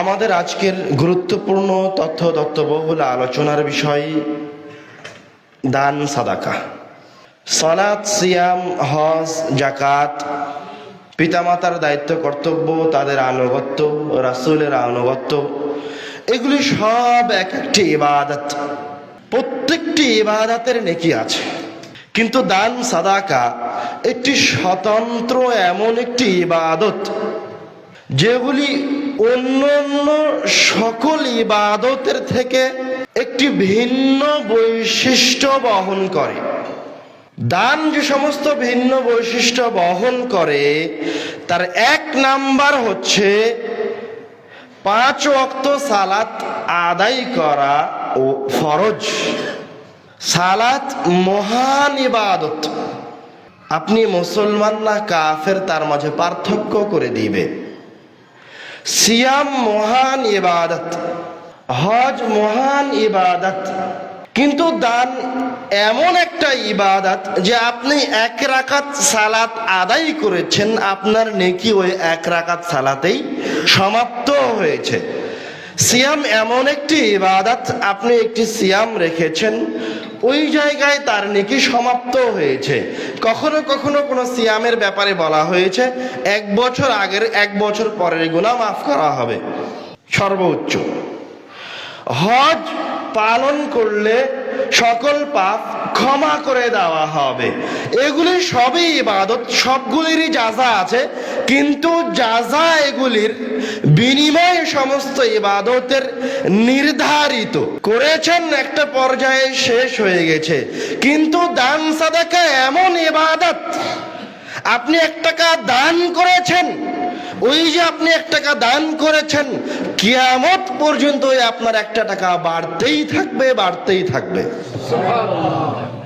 আমাদের আজকের গুরুত্বপূর্ণ তথ্যবহুল আলোচনার বিষয় দান সাদাকা। সালাত, সিয়াম, হজ, জাকাত, পিতামাতার দায়িত্ব, কর্তব্য, তাদের আনুগত্য, রাসূলের আনুগত্য, এগুলি সব এক একটি ইবাদত। প্রত্যেকটি ইবাদতের নেকি আছে, কিন্তু দান সাদাকা একটি স্বতন্ত্র এমন একটি ইবাদত যেগুলি অন্যান্য সকল ইবাদতের থেকে একটি ভিন্ন বৈশিষ্ট্য বহন করে। দান যে সমস্ত ভিন্ন বৈশিষ্ট্য বহন করে তার এক নাম্বার হচ্ছে 5 ওয়াক্ত সালাত আদায় করা ও ফরজ। সালাত মহান ইবাদত। আপনি মুসলমান না কাফের তার মাঝে পার্থক্য করে দিবে। সিয়াম মহান ইবাদত, হজ মহান ইবাদত, কিন্তু দান এমন একটা ইবাদত যে আপনি 1 রাকাত সালাত আদায় করেছেন, আপনার নেকি ওই 1 রাকাত সালাতেই সমাপ্ত হয়েছে। সিয়াম এমন একটি ইবাদত, আপনি একটি সিয়াম রেখেছেন, ওই জায়গায় তার নেকি সমাপ্ত হয়েছে। কখনো কখনো কোনো সিয়ামের ব্যাপারে বলা হয়েছে 1 বছর আগের 1 বছর পরের গুনাহ মাফ করা হবে সর্বোচ্চ। হজ পালন করলে সকল পাপ ক্ষমা করে দেওয়া হবে। এগুলি সবই ইবাদত, সবগুলিরই জাযা আছে, কিন্তু জাযা এগুলির বিনিময়ে সমস্ত ইবাদতের নির্ধারিত করেছেন, একটা পর্যায়ে শেষ হয়ে গেছে। কিন্তু দান সাদাকা এমন ইবাদত, আপনি 1 টাকা দান করেছেন, ওই যে আপনি 1 টাকা দান করেছেন, কিয়ামত পর্যন্ত আপনার 1 টাকা বাড়তেই থাকবে, বাড়তেই থাকবে। সুবহানাল্লাহ।